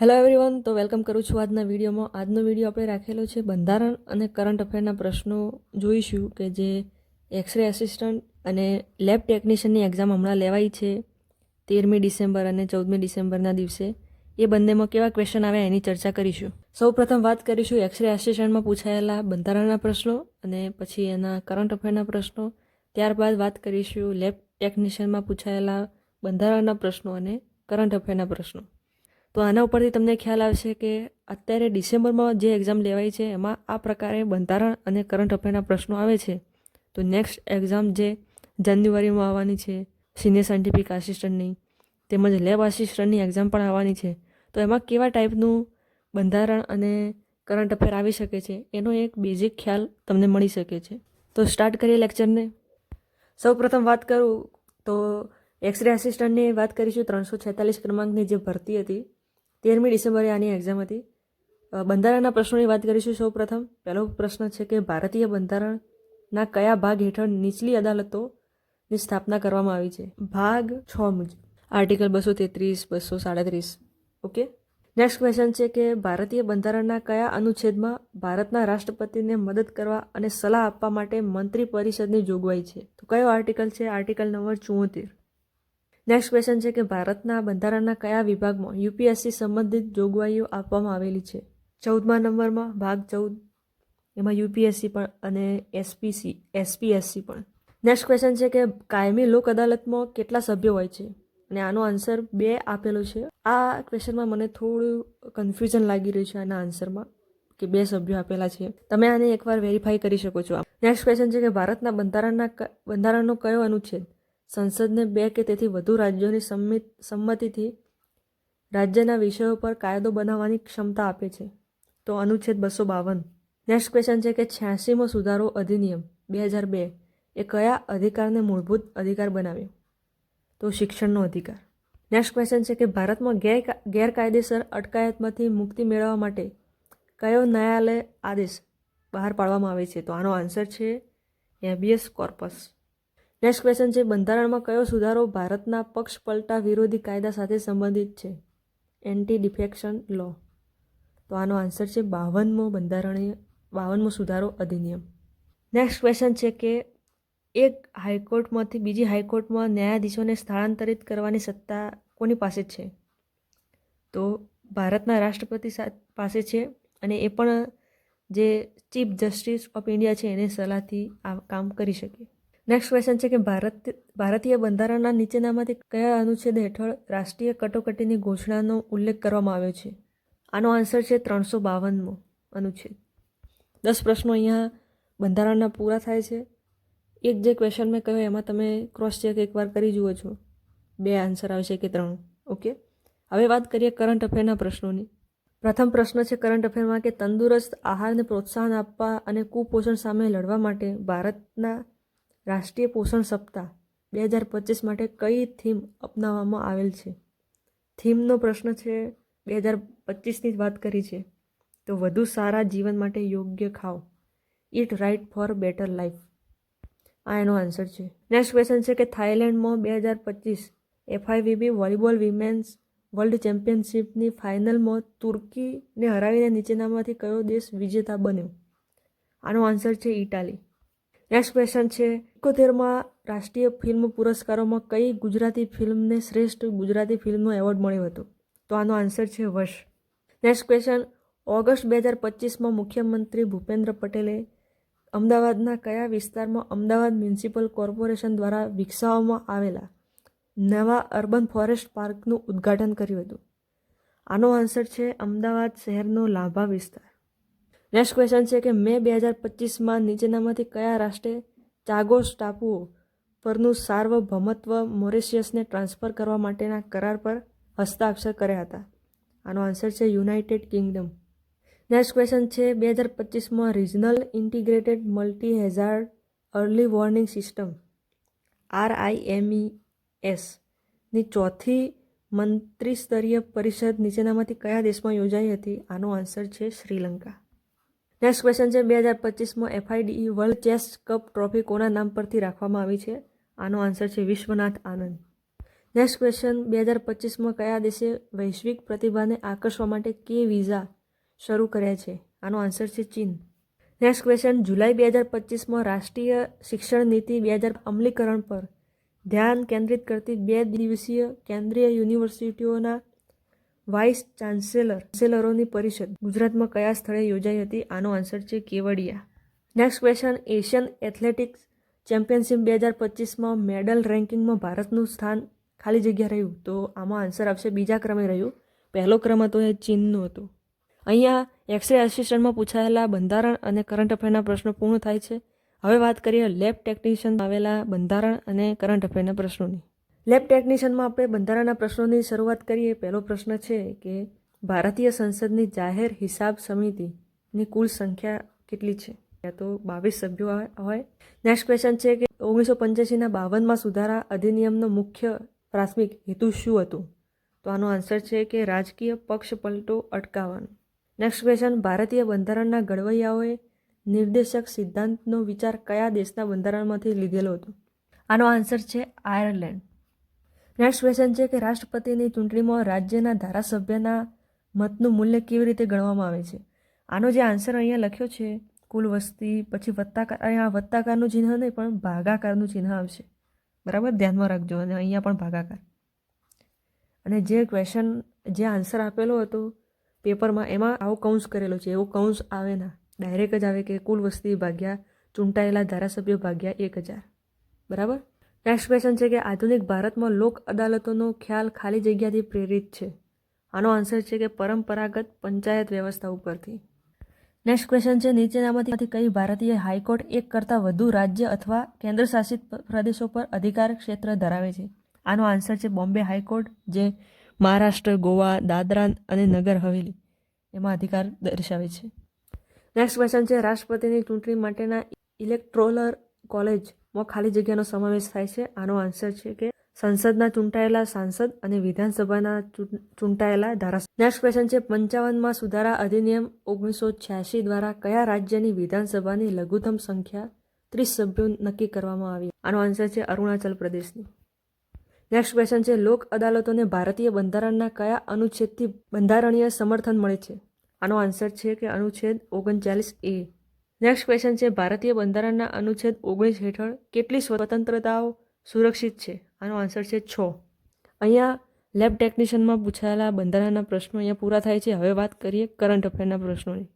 Hello everyone, તો welcome કરું છું આજના વિડીયોમાં. આજનો વિડીયો આપણે રાખેલો છે બંધારણ અને કરંટ અફેરના પ્રશ્નો જોઈશું કે જે એક્સરે આસિસ્ટન્ટ અને લેબ ટેકનિશિયનની એક્ઝામ હમણાં લેવાઈ છે 13મી ડિસેમ્બર અને 14મી ડિસેમ્બરના દિવસે. એ બંનેમાં કેવા ક્વેશ્ચન આવ્યા એની ચર્ચા કરીશું. સૌ પ્રથમ વાત કરીશું એક્સરે આસિસ્ટન્ટમાં પૂછાયેલા બંધારણના પ્રશ્નો અને પછી એના કરંટ અફેરના પ્રશ્નો. ત્યારબાદ વાત કરીશું લેબ ટેકનિશિયનમાં પૂછાયેલા બંધારણના પ્રશ્નો અને કરંટ અફેરના પ્રશ્નો. તો આના ઉપરથી તમને ખ્યાલ આવશે કે અત્યારે ડિસેમ્બરમાં જે એક્ઝામ લેવાય છે એમાં આ પ્રકારે બંધારણ અને કરંટ અફેરના પ્રશ્નો આવે છે. તો નેક્સ્ટ એક્ઝામ જે જાન્યુઆરીમાં આવવાની છે સિનિયર સાયન્ટિફિક આસિસ્ટન્ટની તેમજ લેબ આસિસ્ટન્ટની એક્ઝામ પણ આવવાની છે. તો એમાં કેવા ટાઈપનું બંધારણ અને કરંટ અફેર આવી શકે છે એનો એક બેઝિક ખ્યાલ તમને મળી શકે છે. તો સ્ટાર્ટ કરીએ લેક્ચરને. સૌ પ્રથમ વાત કરું તો એક્સરે આસિસ્ટન્ટની વાત કરીશું. 346 ક્રમાંકની જે ભરતી હતી 13મી ડિસેમ્બરે આની એક્ઝામ હતી. બંધારણના પ્રશ્નોની વાત કરીશું. સૌ પ્રથમ પહેલો પ્રશ્ન છે કે ભારતીય બંધારણના કયા ભાગ હેઠળ નીચલી અદાલતોની સ્થાપના કરવામાં આવી છે? ભાગ 6 મુજબ આર્ટિકલ 233, 237. ઓકે. નેક્સ્ટ ક્વેશ્ચન છે કે ભારતીય બંધારણના કયા અનુચ્છેદમાં ભારતના રાષ્ટ્રપતિને મદદ કરવા અને સલાહ આપવા માટે મંત્રી પરિષદની જોગવાઈ છે? તો કયો આર્ટિકલ છે? Article number 74. નેક્સ્ટ ક્વેશ્ચન છે કે ભારતના બંધારણના કયા વિભાગમાં યુપીએસસી સંબંધિત જોગવાઈઓ આપવામાં આવેલી છે? 14મા નંબરમાં ભાગ 14. એમાં યુપીએસસી પણ અને એસપીએસસી પણ. નેક્સ્ટ ક્વેશ્ચન છે કે કાયમી લોક અદાલતમાં કેટલા સભ્યો હોય છે? અને આનો આન્સર 2 આપેલો છે. આ ક્વેશ્ચનમાં મને થોડું કન્ફ્યુઝન લાગી રહ્યું છે આના આન્સરમાં કે 2 સભ્યો આપેલા છે. તમે આને એકવાર વેરીફાઈ કરી શકો છો. નેક્સ્ટ ક્વેશ્ચન છે કે ભારતના બંધારણનો કયો અનુચ્છેદ સંસદને 2 કે તેથી વધુ રાજ્યોની સંમતિથી રાજ્યના વિષયો પર કાયદો બનાવવાની ક્ષમતા આપે છે? તો અનુચ્છેદ 252. નેક્સ્ટ ક્વેશ્ચન છે કે 86મો સુધારો અધિનિયમ 2002 એ કયા અધિકારને મૂળભૂત અધિકાર બનાવ્યો? તો શિક્ષણનો અધિકાર. નેક્સ્ટ ક્વેશ્ચન છે કે ભારતમાં ગેરકાયદેસર અટકાયતમાંથી મુક્તિ મેળવવા માટે કયો ન્યાયાલય આદેશ બહાર પાડવામાં આવે છે? તો આનો આન્સર છે હેબિયસ કોર્પસ. નેક્સ્ટ ક્વેશ્ચન છે બંધારણમાં કયો સુધારો ભારતના પક્ષપલટા વિરોધી કાયદા સાથે સંબંધિત છે? એન્ટી ડિફેક્શન લો. તો આનો આન્સર છે 52મો સુધારો અધિનિયમ. નેક્સ્ટ ક્વેશ્ચન છે કે એક હાઈકોર્ટમાંથી બીજી હાઈકોર્ટમાં ન્યાયાધીશોને સ્થળાંતરિત કરવાની સત્તા કોની પાસે છે? તો ભારતના રાષ્ટ્રપતિ પાસે છે અને એ પણ જે ચીફ જસ્ટિસ ઓફ ઇન્ડિયા છે એને સલાહથી આ કામ કરી શકે. નેક્સ્ટ ક્વેશ્ચન છે કે ભારતીય બંધારણના નીચેનામાંથી કયા અનુચ્છેદ હેઠળ રાષ્ટ્રીય કટોકટીની ઘોષણાનો ઉલ્લેખ કરવામાં આવ્યો છે? આનો આન્સર છે 352મો અનુચ્છેદ. 10 પ્રશ્નો અહીંયા બંધારણના પૂરા થાય છે. એક જે ક્વેશ્ચન મેં કહ્યું એમાં તમે ક્રોસ ચેક એકવાર કરી જુઓ છો 2 આન્સર આવશે કે 3. ઓકે. હવે વાત કરીએ કરંટ અફેરના પ્રશ્નોની. પ્રથમ પ્રશ્ન છે કરંટ અફેરમાં કે તંદુરસ્ત આહારને પ્રોત્સાહન આપવા અને કુપોષણ સામે લડવા માટે ભારતના રાષ્ટ્રીય પોષણ સપ્તાહ 2025 માટે કઈ થીમ અપનાવવામાં આવેલ છે? થીમનો પ્રશ્ન છે 2025ની જ વાત કરી છે તો વધુ સારા જીવન માટે યોગ્ય ખાઓ, eat right for better life. આ એનો આન્સર છે. નેક્સ્ટ ક્વેશ્ચન છે કે થાઇલેન્ડમાં 2025 FIVB વોલીબોલ વિમેન્સ વર્લ્ડ ચેમ્પિયનશિપની ફાઇનલમાં તુર્કીને હરાવીને નીચેનામાંથી કયો દેશ વિજેતા બન્યો? આનો આન્સર છે ઇટાલી. નેક્સ્ટ ક્વેશ્ચન છે 71મા રાષ્ટ્રીય ફિલ્મ પુરસ્કારોમાં કઈ ગુજરાતી ફિલ્મને શ્રેષ્ઠ ગુજરાતી ફિલ્મનો એવોર્ડ મળ્યો હતો? તો આનો આન્સર છે વશ. નેક્સ્ટ ક્વેશ્ચન ઓગસ્ટ 2025માં મુખ્યમંત્રી ભૂપેન્દ્ર પટેલે અમદાવાદના કયા વિસ્તારમાં અમદાવાદ મ્યુનિસિપલ કોર્પોરેશન દ્વારા વિકસાવવામાં આવેલા નવા અર્બન ફોરેસ્ટ પાર્કનું ઉદ્ઘાટન કર્યું હતું? આનો આન્સર છે અમદાવાદ શહેરનો લાભા વિસ્તાર. નેક્સ્ટ ક્વેશ્ચન છે કે મે 2025માં નીચેનામાંથી કયા રાષ્ટ્રે ચાગોસ ટાપુઓ પરનું સાર્વભૌમત્વ મોરિશિયસને ટ્રાન્સફર કરવા માટેના કરાર પર હસ્તાક્ષર કર્યા હતા? આનો આન્સર છે યુનાઇટેડ કિંગડમ. નેક્સ્ટ ક્વેશ્ચન છે 2025માં regional integrated multi hazard early warning system RIMES ની ચોથી મંત્રીસ્તરીય પરિષદ નીચેનામાંથી કયા દેશમાં યોજાઈ હતી? આનો આન્સર છે શ્રીલંકા. નેક્સ્ટ ક્વેશ્ચન છે 2025માં FIDE world chess cup trophy કોના નામ પરથી રાખવામાં આવી છે? આનો આન્સર છે વિશ્વનાથ આનંદ. નેક્સ્ટ ક્વેશ્ચન, 2025માં કયા દેશે વૈશ્વિક પ્રતિભાને આકર્ષવા માટે કે વિઝા શરૂ કર્યા છે? આનો આન્સર છે ચીન. નેક્સ્ટ ક્વેશ્ચન, જુલાઈ 2025માં રાષ્ટ્રીય શિક્ષણ નીતિ 2000 અમલીકરણ પર ધ્યાન કેન્દ્રિત કરતી 2 દિવસીય કેન્દ્રીય યુનિવર્સિટીઓના વાઇસ ચાન્સેલરોની પરિષદ ગુજરાતમાં કયા સ્થળે યોજાઈ હતી? આનો આન્સર છે Kevadia. Next question, Asian athletics championship 2025માં મેડલ રેન્કિંગમાં ભારતનું સ્થાન ખાલી જગ્યા રહ્યું, તો આમાં આન્સર આવશે બીજા ક્રમે રહ્યું. પહેલો ક્રમ હતો એ ચીનનું હતું. અહીંયા એક્સરે આસિસ્ટન્ટમાં પૂછાયેલા બંધારણ અને કરંટ અફેરના પ્રશ્નો પૂર્ણ થાય છે. હવે વાત કરીએ લેબ ટેકનિશિયન આવેલા બંધારણ અને કરંટ અફેરના પ્રશ્નોની. લેબ ટેકનિશિયનમાં આપણે બંધારણના પ્રશ્નોની શરૂઆત કરીએ. પહેલો પ્રશ્ન છે કે ભારતીય સંસદની જાહેર હિસાબ સમિતિની કુલ સંખ્યા કેટલી છે? યા તો 22 સભ્યો હોય. નેક્સ્ટ ક્વેશ્ચન છે કે 1985ના 52માં સુધારા અધિનિયમનો મુખ્ય પ્રાથમિક હેતુ શું હતું? તો આનો આન્સર છે કે રાજકીય પક્ષપલટો અટકાવવાનો. નેક્સ્ટ ક્વેશ્ચન, ભારતીય બંધારણના ઘડવૈયાઓએ નિર્દેશક સિદ્ધાંતનો વિચાર કયા દેશના બંધારણમાંથી લીધેલો હતો? આનો આન્સર છે આયર્લેન્ડ. નેક્સ્ટ ક્વેશ્ચન છે કે રાષ્ટ્રપતિની ચૂંટણીમાં રાજ્યના ધારાસભ્યના મતનું મૂલ્ય કેવી રીતે ગણવામાં આવે છે? આનો જે આન્સર અહીંયા લખ્યો છે કુલ વસ્તી પછી વત્તાકાર, અહીંયા વત્તાકારનું ચિહ્ન નહીં પણ ભાગાકારનું ચિહ્ન આવશે, બરાબર? ધ્યાનમાં રાખજો. અને અહીંયા પણ ભાગાકાર. અને જે ક્વેશ્ચન જે આન્સર આપેલો હતો પેપરમાં એમાં આવો કૌંસ કરેલો છે, એવો કૌંસ આવે ના, ડાયરેક્ટ જ આવે કે કુલ વસ્તી ભાગ્યા ચૂંટાયેલા ધારાસભ્યો ભાગ્યા 1000, બરાબર? નેક્સ્ટ ક્વેશ્ચન છે કે આધુનિક ભારતમાં લોક અદાલતોનો ખ્યાલ ખાલી જગ્યાથી પ્રેરિત છે. આનો આન્સર છે કે પરંપરાગત પંચાયત વ્યવસ્થા ઉપરથી. નેક્સ્ટ ક્વેશ્ચન છે નીચેનામાંથી કઈ ભારતીય હાઈકોર્ટ એક કરતાં વધુ રાજ્ય અથવા કેન્દ્રશાસિત પ્રદેશો પર અધિકાર ક્ષેત્ર ધરાવે છે? આનો આન્સર છે બોમ્બે હાઈકોર્ટ, જે મહારાષ્ટ્ર, ગોવા, દાદરા અને નગર હવેલી એમાં અધિકાર દર્શાવે છે. નેક્સ્ટ ક્વેશ્ચન છે રાષ્ટ્રપતિની ચૂંટણી માટેના ઇલેક્ટોરલ કોલેજમાં ખાલી જગ્યાનો સમાવેશ થાય છે. આનો આન્સર છે કે સંસદના ચૂંટાયેલા સાંસદ અને વિધાનસભાના ચૂંટાયેલા ધારાસભ્ય. નેક્સ્ટ ક્વેશ્ચન છે 55માં સુધારા અધિનિયમ 1986 દ્વારા કયા રાજ્યની વિધાનસભાની લઘુત્તમ સંખ્યા 30 સભ્યો નક્કી કરવામાં આવી? આનો આન્સર છે અરુણાચલ પ્રદેશની. નેક્સ્ટ ક્વેશ્ચન છે લોક અદાલતોને ભારતીય બંધારણના કયા અનુચ્છેદથી બંધારણીય સમર્થન મળે છે? આનો આન્સર છે કે અનુચ્છેદ 39A. નેક્સ્ટ ક્વેશ્ચન છે ભારતીય બંધારણના અનુચ્છેદ 19 હેઠળ કેટલી સ્વતંત્રતાઓ સુરક્ષિત છે? આનો આન્સર છે 6. અહીંયા લેબ ટેકનિશિયનમાં પૂછાયેલા બંધારણના પ્રશ્નો અહીંયા પૂરા થાય છે. હવે વાત કરીએ કરંટ અફેરના પ્રશ્નોની.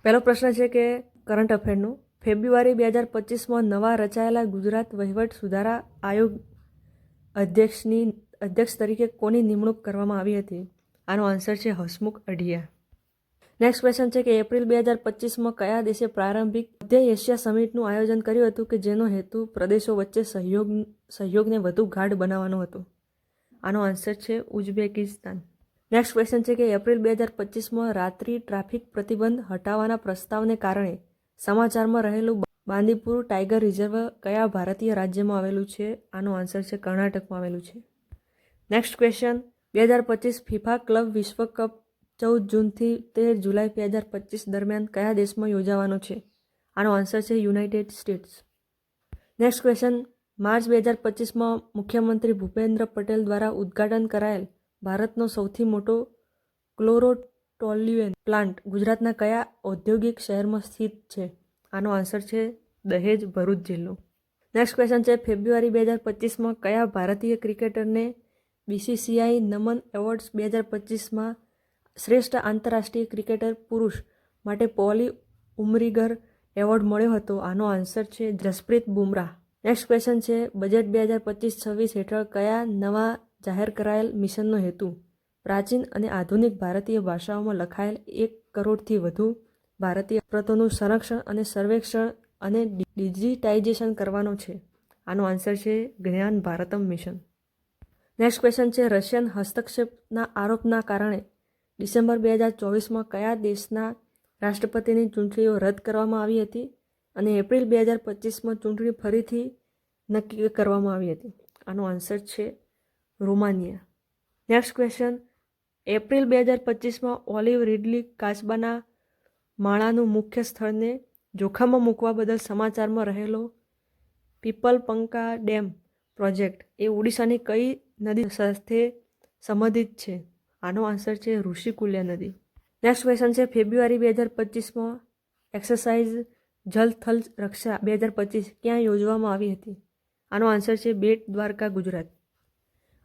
પહેલો પ્રશ્ન છે કે કરંટ અફેરનો, ફેબ્રુઆરી 2025માં નવા રચાયેલા ગુજરાત વહીવટ સુધારા આયોગ અધ્યક્ષ તરીકે કોની નિમણૂક કરવામાં આવી હતી? આનો આન્સર છે હસમુખ અઢિયા. નેક્સ્ટ ક્વેશ્ચન છે કે એપ્રિલ 2025માં કયા દેશે પ્રારંભિક મધ્ય એશિયા સમિટનું આયોજન કર્યું હતું કે જેનો હેતુ પ્રદેશો વચ્ચે સહયોગને વધુ ગાઢ બનાવવાનો હતો? આનો આન્સર છે ઉઝબેકિસ્તાન. નેક્સ્ટ ક્વેશ્ચન છે કે એપ્રિલ 2025માં રાત્રિ ટ્રાફિક પ્રતિબંધ હટાવવાના પ્રસ્તાવને કારણે સમાચારમાં રહેલું બાંદીપુર ટાઈગર રિઝર્વ કયા ભારતીય રાજ્યમાં આવેલું છે? આનો આન્સર છે કર્ણાટકમાં આવેલું છે. નેક્સ્ટ ક્વેશ્ચન, 2025 ફિફા ક્લબ વિશ્વકપ 14 જૂનથી 13 જુલાઈ 2025 દરમિયાન કયા દેશમાં યોજાવાનો છે? આનો આન્સર છે United States. Next question, March 2025માં મુખ્યમંત્રી ભૂપેન્દ્ર પટેલ દ્વારા ઉદ્ઘાટન કરાયેલ ભારતનો સૌથી મોટો ક્લોરોટોલ્યુએન પ્લાન્ટ ગુજરાતના કયા ઔદ્યોગિક શહેરમાં સ્થિત છે? આનો આન્સર છે દહેજ, ભરૂચ જિલ્લો. નેક્સ્ટ ક્વેશ્ચન છે ફેબ્રુઆરી 2025માં કયા ભારતીય ક્રિકેટરને BCCI નમન એવોર્ડ્સ 2025માં શ્રેષ્ઠ આંતરરાષ્ટ્રીય ક્રિકેટર પુરુષ માટે પોલી ઉમરીગર એવોર્ડ મળ્યો હતો? આનો આન્સર છે જસપ્રીત બુમરાહ. નેક્સ્ટ ક્વેશ્ચન છે બજેટ 2025-26 હેઠળ કયા નવા જાહેર કરાયેલ મિશનનો હેતુ પ્રાચીન અને આધુનિક ભારતીય ભાષાઓમાં લખાયેલ 1 કરોડથી વધુ ભારતીય પ્રતોનું સંરક્ષણ અને સર્વેક્ષણ અને ડિજિટાઇઝેશન કરવાનો છે? આનો આન્સર છે જ્ઞાન ભારતમ મિશન. નેક્સ્ટ ક્વેશ્ચન છે રશિયન હસ્તક્ષેપના આરોપના કારણે ડિસેમ્બર 2024માં કયા દેશના રાષ્ટ્રપતિની ચૂંટણીઓ રદ કરવામાં આવી હતી અને એપ્રિલ 2025માં ચૂંટણી ફરીથી નક્કી કરવામાં આવી હતી? આનો આન્સર છે રોમાનિયા. નેક્સ્ટ ક્વેશ્ચન, એપ્રિલ 2025માં ઓલિવ રીડલી કાચબાના માળાનું મુખ્ય સ્થળને જોખમમાં મૂકવા બદલ સમાચારમાં રહેલો પીપલપંકા ડેમ પ્રોજેક્ટ એ ઓડિશાની કઈ નદી સાથે સંબંધિત છે? આનો આન્સર છે ઋષિકુલ્ય નદી. નેક્સ્ટ ક્વેશ્ચન છે ફેબ્રુઆરી 2025માં એક્સરસાઇઝ જલ થલ રક્ષા 2025 ક્યાં યોજવામાં આવી હતી? આનો આન્સર છે બેટ દ્વારકા, ગુજરાત.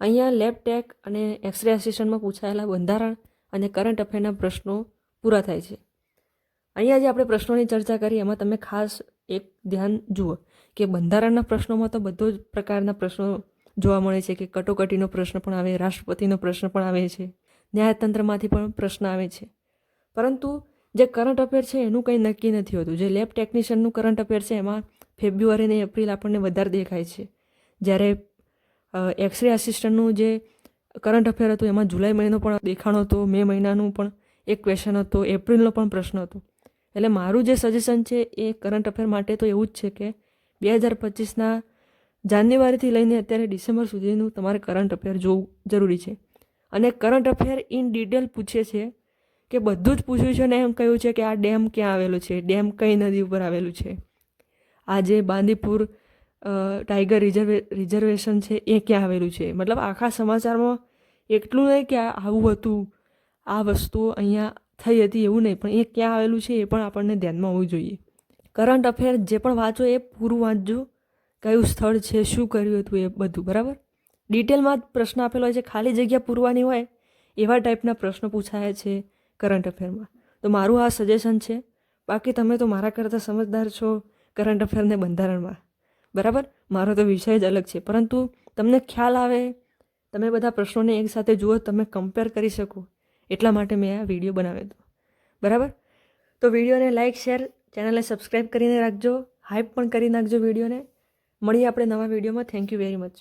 અહીંયા લેબ ટેક અને એક્સરે આસિસ્ટન્ટમાં પૂછાયેલા બંધારણ અને કરંટ અફેરના પ્રશ્નો પૂરા થાય છે. અહીંયા જે આપણે પ્રશ્નોની ચર્ચા કરી એમાં તમે ખાસ એક ધ્યાન જુઓ કે બંધારણના પ્રશ્નોમાં તો બધો જ પ્રકારના પ્રશ્નો જોવા મળે છે કે કટોકટીનો પ્રશ્ન પણ આવે, રાષ્ટ્રપતિનો પ્રશ્ન પણ આવે છે, ન્યાયતંત્રમાંથી પણ પ્રશ્ન આવે છે. પરંતુ જે કરંટ અફેર છે એનું કંઈ નક્કી નથી હોતું. જે લેબ ટેકનિશિયનનું કરંટ અફેર છે એમાં ફેબ્રુઆરી અને એપ્રિલ આપણને વધારે દેખાય છે, જ્યારે એક્સરે આસિસ્ટન્ટનું જે કરંટ અફેર હતું એમાં જુલાઈ મહિનો પણ દેખાણો હતો, મે મહિનાનું પણ એક ક્વેશ્ચન હતો, એપ્રિલનો પણ પ્રશ્ન હતો. એટલે મારું જે સજેશન છે એ કરંટ અફેર માટે તો એવું જ છે કે 2025ના જાન્યુઆરીથી લઈને અત્યારે ડિસેમ્બર સુધીનું તમારે કરંટ અફેર જોવું જરૂરી છે. અને કરંટ અફેર ઇન ડિટેલ પૂછે છે કે બધું જ પૂછ્યું છે ને એમ કહ્યું છે કે આ ડેમ ક્યાં આવેલું છે, ડેમ કઈ નદી ઉપર આવેલું છે, આ જે બાંદીપુર ટાઈગર રિઝર્વેશન છે એ ક્યાં આવેલું છે. મતલબ આખા સમાચારમાં એટલું નહીં કે આવું હતું, આ વસ્તુ અહીંયા થઈ હતી એવું નહીં, પણ એ ક્યાં આવેલું છે એ પણ આપણને ધ્યાનમાં હોવું જોઈએ. કરંટ અફેર જે પણ વાંચો એ પૂરું વાંચજો, કયું સ્થળ છે, શું કર્યું હતું એ બધું બરાબર. ડિટેલમાં જ પ્રશ્ન આપેલો હોય છે, ખાલી જગ્યા પૂરવાની હોય એવા ટાઈપના પ્રશ્નો પૂછાયા છે કરંટ અફેરમાં. તો મારું આ સજેશન છે. બાકી તમે તો મારા કરતાં સમજદાર છો કરંટ અફેરને બંધારણમાં, બરાબર. મારો તો વિષય જ અલગ છે, પરંતુ તમને ખ્યાલ આવે, તમે બધા પ્રશ્નોને એકસાથે જુઓ, તમે કમ્પેર કરી શકો એટલા માટે મેં આ વિડીયો બનાવ્યો હતો, બરાબર. તો વિડીયોને લાઇક, શેર, ચેનલને સબસ્ક્રાઈબ કરીને રાખજો, હાઈપ પણ કરી નાખજો વિડીયોને. મળીએ આપણે નવા વિડીયોમાં. Thank you very much.